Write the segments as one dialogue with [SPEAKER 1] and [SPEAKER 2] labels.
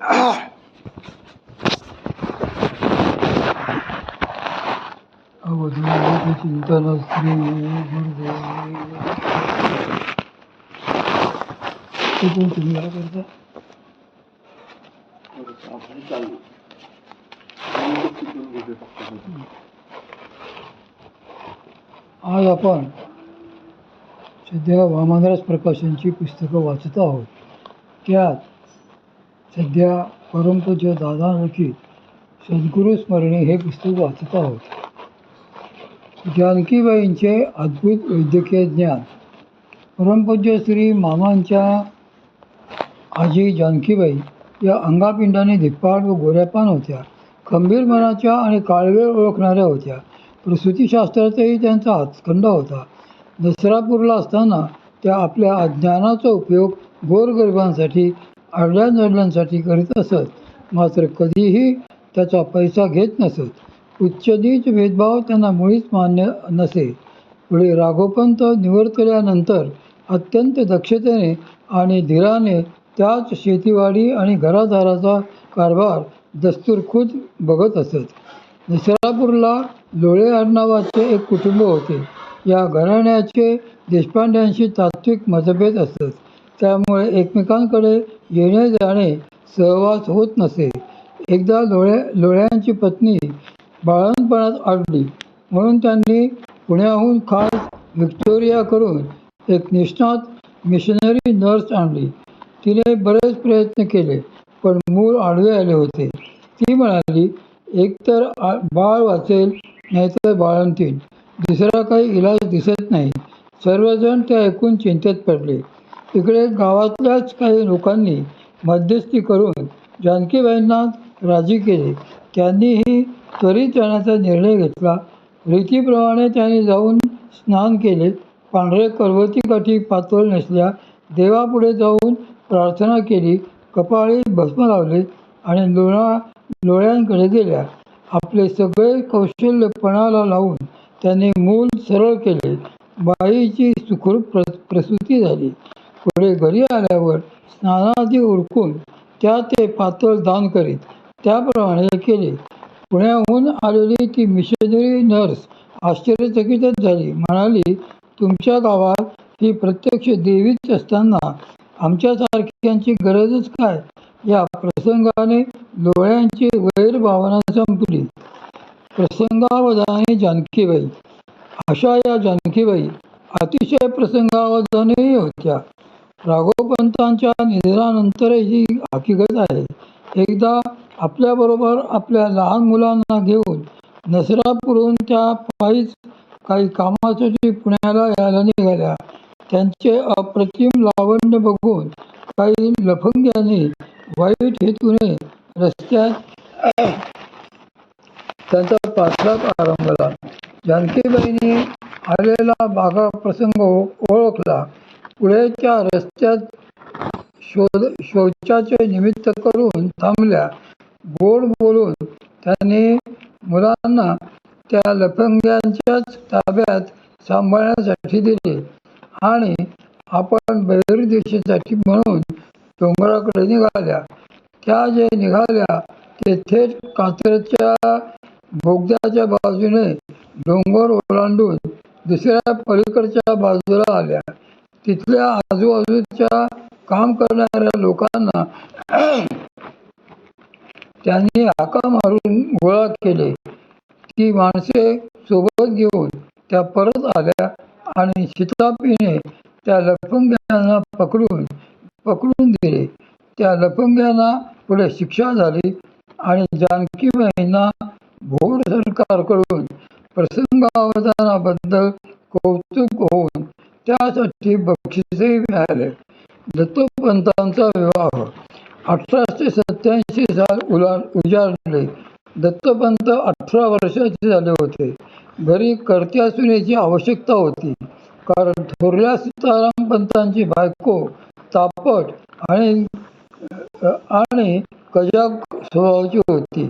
[SPEAKER 1] अवधूत चिंतन श्री गुरुदेव. तुम्ही काय करता? आज आपण सध्या वामनराज प्रकाशनची पुस्तकं वाचत आहोत. त्यात सध्या परमपूज्य दादा लिखित सद्गुरू स्मरणी हे पुस्तक वाचत आहोत. जानकीबाईंचे अद्भुत वैद्यकीय ज्ञान. परमपूज्य श्री मामांच्या आजी जानकीबाई या अंगापिंडाने धिप्पाड व गोऱ्यापान होत्या. खंबीर मनाच्या आणि काळवेळ ओळखणाऱ्या होत्या. प्रसूतीशास्त्रातही त्यांचा हातखंड होता. नसरापूरला असताना त्या आपल्या अज्ञानाचा उपयोग गोरगरिबांसाठी, अडल्यानडल्यांसाठी करीत असत. मात्र कधीही त्याचा पैसा घेत नसत. उच्च नीच भेदभाव त्यांना मुळीच मान्य नसे. पुढे राघोपंत निवर्तल्यानंतर अत्यंत दक्षतेने आणि धीराने त्याच शेतीवाडी आणि घरादाराचा कारभार दस्तूरखुद बघत असत. नसरापूरला लोळे आडनावाचे एक कुटुंब होते. या घराण्याचे देशपांड्यांशी तात्विक मतभेद असत. त्यामुळे एकमेकांकडे येणे जाणे सहवास होत नसे. एकदा लोळ्यांची पत्नी बाळंतपणात आढळली म्हणून त्यांनी पुण्याहून खास व्हिक्टोरिया करून एक निष्णात मिशनरी नर्स आणली. तिने बरेच प्रयत्न केले पण मूल आडवे आले होते. ती म्हणाली, एकतर बाळ वाचेल नाहीतर बाळंतीण, दुसरा काही इलाज दिसत नाही. सर्वजण ते ऐकून चिंतेत पडले. इकडे गावातल्याच काही लोकांनी मध्यस्थी करून जानकीबाईंना राजी केले. त्यांनीही त्वरित जाण्याचा निर्णय घेतला. रीतीप्रमाणे त्यांनी जाऊन स्नान केले. पांढरे पर्वतीकाठी पातळ नेसल्या. देवापुढे जाऊन प्रार्थना केली. कपाळी भस्म लावले आणि लोळ्यांकडे गेल्या. आपले सगळे कौशल्य पणाला लावून त्यांनी मूल सरळ केले. बाईची सुखरूप प्रसूती झाली. पुढे घरी आल्यावर स्नानाआधी उरकून त्या ते पातळ दान करीत. त्याप्रमाणे केले. पुण्याहून आलेली ती मिशनरी नर्स आश्चर्यचकितच झाली. म्हणाली, तुमच्या गावात ही प्रत्यक्ष देवीच असताना आमच्यासारख्यांची गरजच काय? या प्रसंगाने लोळ्यांची वैरभावना संपली. प्रसंगावधानी जानकीबाई. अशा या जानकीबाई अतिशय प्रसंगावधानी होत्या. राघोपंतांच्या निधनानंतरही ही हकीकत आहे. एकदा आपल्याबरोबर आपल्या लहान मुलांना घेऊन नसरापूरहून त्या पायीच काही कामासाठी पुण्याला यायला निघाल्या. त्यांचे अप्रतिम लावण्य बघून काही लफंग्यांनी वाईट हेतूने रस्त्यात त्यांचा पाठलाग आरंभला. जानकीबाईंनी आलेला बागा प्रसंग ओळखला. पुढे त्या रस्त्यात शौचाचे निमित्त करून थांबल्या. गोड बोलून त्यांनी मुलांना त्या लफंग्यांच्याच ताब्यात सांभाळण्यासाठी दिले आणि आपण बहिर्देशासाठी म्हणून डोंगराकडे निघाल्या. त्या जे निघाल्या ते थेट कात्रजच्या बोगद्याच्या बाजूने डोंगर ओलांडून दुसऱ्या पलीकडच्या बाजूला आल्या. तिथल्या आजूबाजूच्या काम करणाऱ्या लोकांना त्यांनी हाका मारून गोळा केले. ती माणसे सोबत घेऊन त्या परत आल्या आणि शिताफीने त्या लफंग्यांना पकडून दिले. त्या लफंग्यांना पुढे शिक्षा झाली आणि जानकीबाईंना भोर सरकारकडून प्रसंगावधानाबद्दल कौतुक होऊन त्यासाठी बक्षीसही मिळाले. दत्तोपंतांचा विवाह. 1887 साल उजाडले. दत्तोपंत 18 वर्षाचे झाले होते. घरी कर्त्या सुनेची आवश्यकता होती. कारण थोरल्या सीतारामपंतांची बायको तापट आणि कजाग स्वभावाची होती.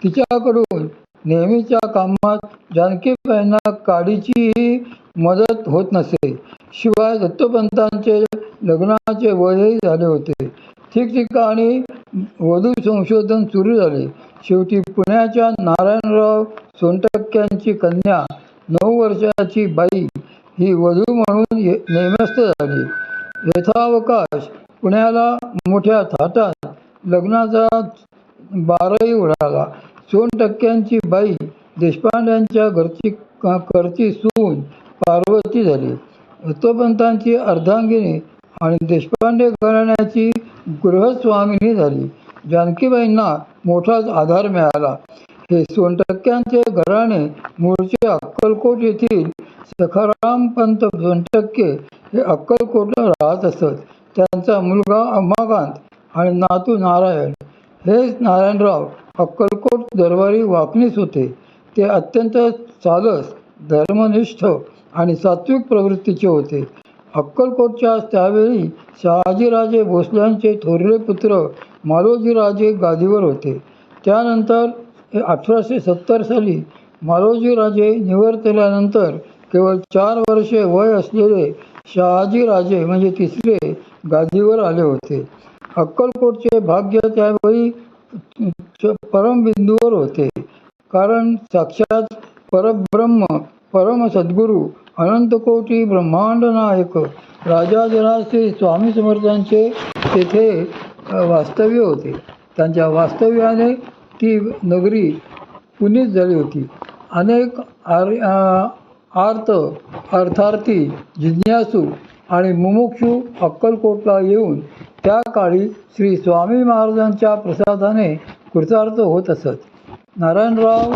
[SPEAKER 1] तिच्याकडून नेहमीच्या कामात जानकीबाईंना काडीचीही मदत होत नसे. शिवाय दत्तोपंतांचे लग्नाचे वयही झाले होते. ठिकठिकाणी वधू संशोधन सुरू झाले. शेवटी पुण्याच्या नारायणराव सोनटक्क्यांची कन्या 9 वर्षाची बाई ही वधू म्हणून नेमस्त झाली. यथावकाश पुण्याला मोठ्या थाटात लग्नाचा बारही उडाला. सोनटक्क्यांची बाई देशपांड्यांच्या घरची सून पार्वती झाली. दत्तोपंतांची अर्धांगिनी आणि देशपांडे घराण्याची गृहस्वामिनी झाली. जानकीबाईंना मोठाच आधार मिळाला. हे सोनटक्क्यांचे घराणे मूळचे अक्कलकोट येथील सखारामपंत सोनटक्के हे अक्कलकोटला राहत असत. त्यांचा मुलगा उमाकांत आणि नातू नारायण हेच नारायणराव अक्कलकोट दरबारी वाकणीस होते. ते अत्यंत सालस, धर्मनिष्ठ आणि सात्विक प्रवृत्तीचे होते. अक्कलकोटच्या त्यावेळी शहाजीराजे भोसल्यांचे थोरले पुत्र मालोजीराजे गादीवर होते. त्यानंतर 1870 साली मालोजीराजे निवर्तल्यानंतर केवळ 4 वर्षे वय असलेले शहाजीराजे म्हणजे तिसरे गादीवर आले होते. अक्कलकोटचे भाग्य त्यावेळी परमबिंदूवर होते. कारण साक्षात परब्रह्म परम सद्गुरू अनंतकोटी ब्रह्मांड नायक राजाधिराज श्री स्वामी समर्थांचे तेथे वास्तव्य होते. त्यांच्या वास्तव्याने ती नगरी पुनीत झाली होती. अनेक आर्त अर्थार्थी जिज्ञासू आणि मुमुक्षू अक्कलकोटला येऊन त्या काळी श्री स्वामी महाराजांच्या प्रसादाने कृतार्थ होत असत. नारायणराव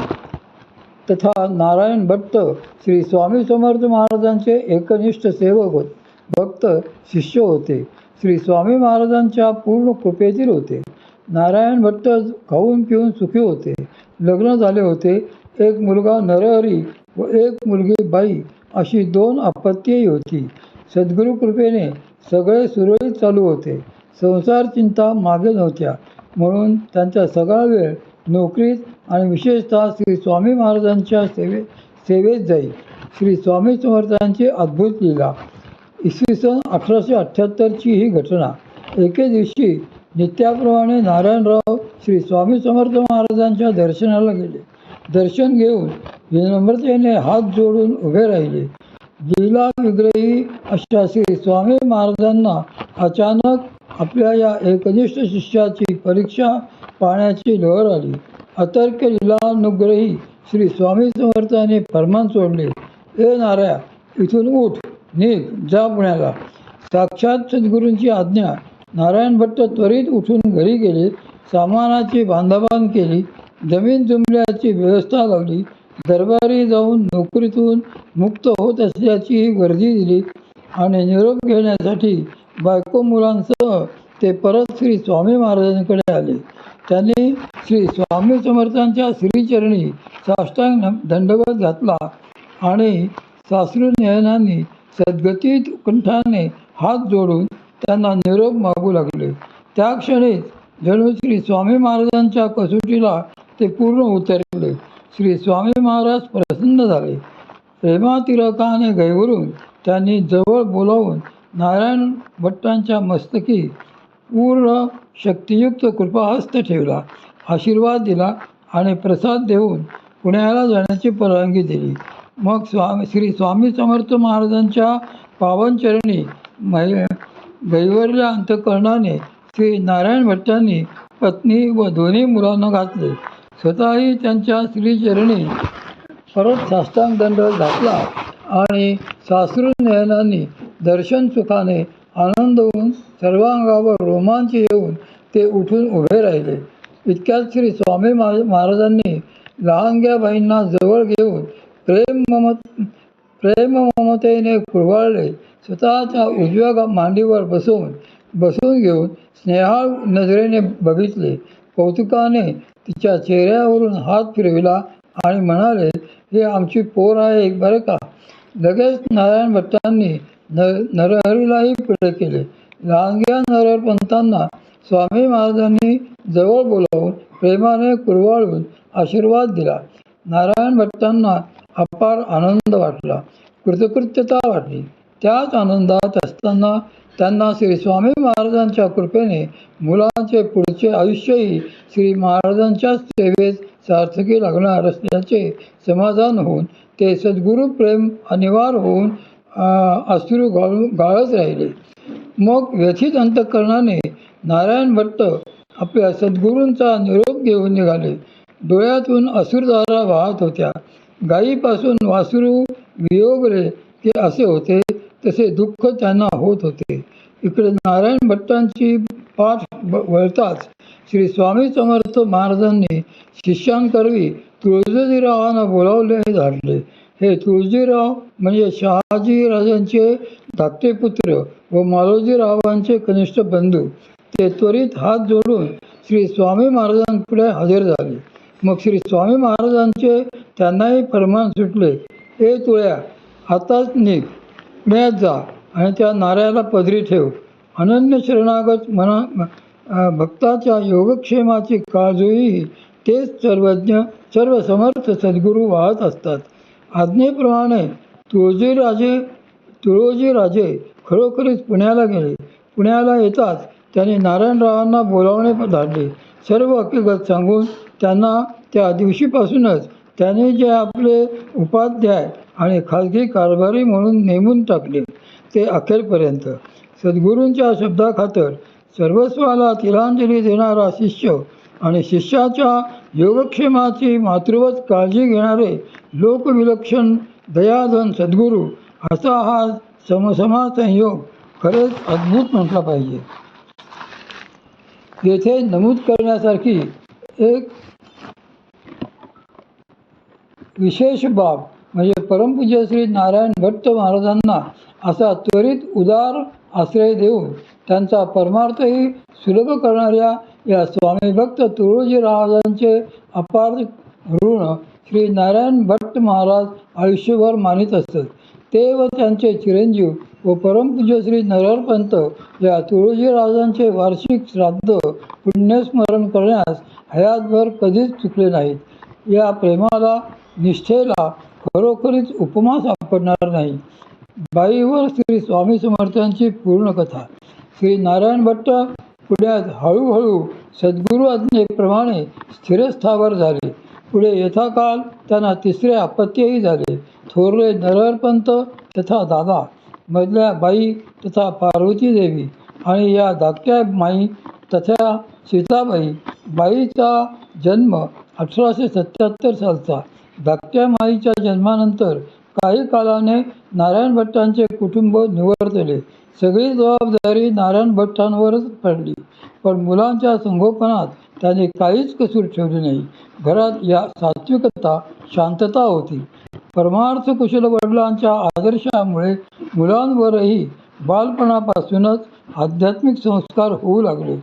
[SPEAKER 1] तथा नारायण भट्ट श्री स्वामी समर्थ महाराजांचे एकनिष्ठ सेवक भक्त शिष्य होते. श्री स्वामी महाराजांच्या पूर्ण कृपेतील होते. नारायण भट्ट खाऊन पिऊन सुखी होते. लग्न झाले होते. एक मुलगा नरहरी व एक मुलगी बाई अशी 2 अपत्यही होती. सद्गुरू कृपेने सगळे सुरळीत चालू होते. संसार चिंता मागे नव्हत्या. म्हणून त्यांचा सगळा वेळ नोकरीत आणि विशेषतः श्री स्वामी महाराजांच्या सेवेत जाई. श्री स्वामी समर्थांची अद्भुत लीला. इसवी सन 1878ची ही घटना. एके दिवशी नित्याप्रमाणे नारायणराव श्री स्वामी समर्थ महाराजांच्या दर्शनाला गेले. दर्शन घेऊन विनम्रतेने हात जोडून उभे राहिले. लीला विग्रही अशा श्री स्वामी महाराजांना अचानक आपल्या या एकनिष्ठ शिष्याची परीक्षा पाहण्याची लहर आली. अतर्क्य लीलानुग्रही श्री स्वामी समर्थांनी फरमान सोडले, ए नाराया, इथून उठ, निघ, जा पुण्याला. साक्षात सद्गुरूंची आज्ञा. नारायण भट्ट त्वरित उठून घरी गेले. सामानाची बांधाबांध केली. जमीन जुमल्याची व्यवस्था लावली. दरबारी जाऊन नोकरीतून मुक्त होत असल्याची ही वर्दी दिली आणि निरोप घेण्यासाठी बायको मुलांसह ते परत श्री स्वामी महाराजांकडे आले. त्यांनी श्री स्वामी समर्थांच्या श्रीचरणी साष्टांग दंडवत घातला आणि साश्रू नयनांनी सद्गतीत कंठाने हात जोडून त्यांना निरोप मागू लागले. त्या क्षणीच जणू श्री स्वामी महाराजांच्या कसोटीला ते पूर्ण उतरले. श्री स्वामी महाराज प्रसन्न झाले. प्रेमातिलकाने गैवरून त्यांनी जवळ बोलावून नारायण भट्टांच्या मस्तकी पूर्ण शक्तियुक्त कृपाहस्त ठेवला, आशीर्वाद दिला आणि प्रसाद देऊन पुण्याला जाण्याची परवानगी दिली. मग श्री स्वामी समर्थ महाराजांच्या पावनचरणी गैवरल्या अंतःकरणाने श्री नारायण भट्टांनी पत्नी व दोन्ही मुलांना घातले. स्वतःही त्यांच्या श्रीचरणी परत साष्टांग दंडवत घातला आणि साश्रू नयनांनी दर्शन सुखाने आनंद होऊन सर्वांगावर रोमांच येऊन ते उठून उभे राहिले. इतक्यात श्री स्वामी महाराजांनी लहानग्या बाईंना जवळ घेऊन प्रेम ममतेने कुरवाळले. स्वतःच्या उजव्या मांडीवर बसून घेऊन स्नेहाळ नजरेने बघितले. कौतुकाने तिच्या चेहऱ्यावरून हात फिरविला आणि म्हणाले, हे आमची पोर आहे बरं का. लगेच नारायण भट्टांनी नरहरीलाही पुढे केले. लहानग्या नरहरपंतांना स्वामी महाराजांनी जवळ बोलावून प्रेमाने कुरवाळून आशीर्वाद दिला. नारायण भट्टांना अपार आनंद वाटला, कृतकृत्यता वाटली. त्याच आनंदात असताना त्यांना श्री स्वामी महाराजांच्या कृपेने मुलांचे पुढचे आयुष्यही श्री महाराजांच्या सेवेत सार्थकी लागणार असल्याचे समाधान होऊन ते सद्गुरू प्रेम अनिवार्य होऊन अश्रू गाळत राहिले. मग व्यथित अंतःकरणाने नारायण भट्ट आपल्या सद्गुरूंचा निरोप घेऊन निघाले. डोळ्यातून अश्रुधारा वाहत होत्या. गायीपासून वासरू वियोगले की असे होते तसे दुःख त्यांना होत होते. इकडे नारायण भट्टांची पाठ वळताच श्री स्वामी समर्थ महाराजांनी शिष्यांकरवी तुळजाजीरावांना बोलावले धाडले. हे तुळजीराव म्हणजे शहाजीराजांचे धाकटे पुत्र व मालोजीरावांचे कनिष्ठ बंधू. ते त्वरित हात जोडून श्री स्वामी महाराजांपुढे हजर झाले. मग श्री स्वामी महाराजांचे त्यांनाही फरमान सुटले, हे तुळ्या, आताच निघ, पुण्यात जा आणि त्या नाऱ्याला पदरी ठेव. अनन्य शरणागत भक्ताच्या योगक्षेमाची काळजीही तेच सर्वज्ञ सर्वसमर्थ सद्गुरू वाहत असतात. आज्ञेप्रमाणे तुळोजीराजे खरोखरीच पुण्याला गेले. पुण्याला येताच त्यांनी नारायणरावांना बोलावणे धाडले. सर्व हकीकत सांगून त्यांना त्या दिवशीपासूनच त्यांनी जे आपले उपाध्याय आणि खाजगी कारभारी म्हणून नेमून टाकले ते अखेरपर्यंत. सद्गुरूंच्या शब्दाखातर सर्वस्वाला तिलांजली देणारा शिष्य आणि शिष्याच्या योगक्षेमाची मातृवत काळजी घेणारे लोकविलक्षण दयाधन सद्गुरू असा हा समसंयोग खरेच अद्भुत म्हटला पाहिजे. येथे नमूद करण्यासारखी एक विशेष बाब म्हणजे परमपूज्य श्री नारायण भट्ट महाराजांना असा त्वरित उदार आश्रय देऊन त्यांचा परमार्थही सुलभ करणाऱ्या या स्वामी भक्त तुळोजीरावांचे अपार ऋण श्री नारायण भट्ट महाराज आयुष्यभर मानित असत. ते व त्यांचे चिरंजीव व परमपूज्य श्री नरहरपंत या तुळोजीराजांचे वार्षिक श्राद्ध पुण्यस्मरण करण्यास हयातभर कधीच चुकले नाहीत. या प्रेमाला निष्ठेला खरोखरीच उपमा सापडणार नाही. बाईवर श्री स्वामी समर्थांची पूर्ण कथा. श्री नारायण भट्ट पुण्यात हळूहळू सद्गुरू आज्ञेप्रमाणे स्थिरस्थावर झाले. पुढे यथाकाल त्यांना तिसरे अपत्यही झाले. थोरले नरहरपंत तथा दादा, मधल्या बाई तथा पार्वती देवी आणि या धाकट्या माई तथा सीताबाई. बाईचा जन्म 1877 सालचा. धाकट्या माईच्या जन्मानंतर काही कालाने नारायण भट्टांचे कुटुंब निवर्तले. सगळी जबाबदारी नारायण भट्टांवरच पडली. पण मुलांच्या संगोपनात त्यांनी काहीच कसूर ठेवली नाही. घरात या सात्विकता शांतता होती. परमार्थ कुशल वडिलांच्या आदर्शामुळे मुलांवरही बालपणापासूनच आध्यात्मिक संस्कार होऊ लागले.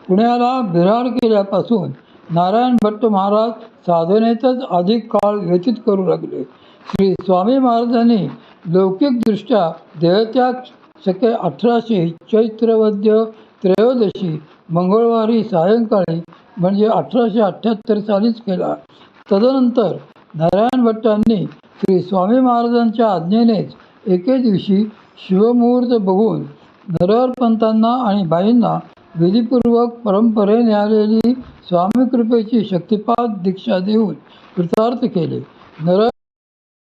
[SPEAKER 1] पुण्याला बिऱ्हाड केल्यापासून नारायण भट्ट महाराज साधनेतच अधिक काळ व्यतीत करू लागले. श्री स्वामी महाराजांनी लौकिकदृष्ट्या देहत्याग शके 1800 चैत्रवद्य त्रयोदशी मंगळवारी सायंकाळी म्हणजे 1878 सालीच केला. तदनंतर नारायण भट्टांनी श्री स्वामी महाराजांच्या आज्ञेनेच एके दिवशी शिवमुहूर्त बघून नरहरपंतांना आणि बाईंना विधीपूर्वक परंपरेने आलेली स्वामीकृपेची शक्तिपात दीक्षा देऊन कृतार्थ केले.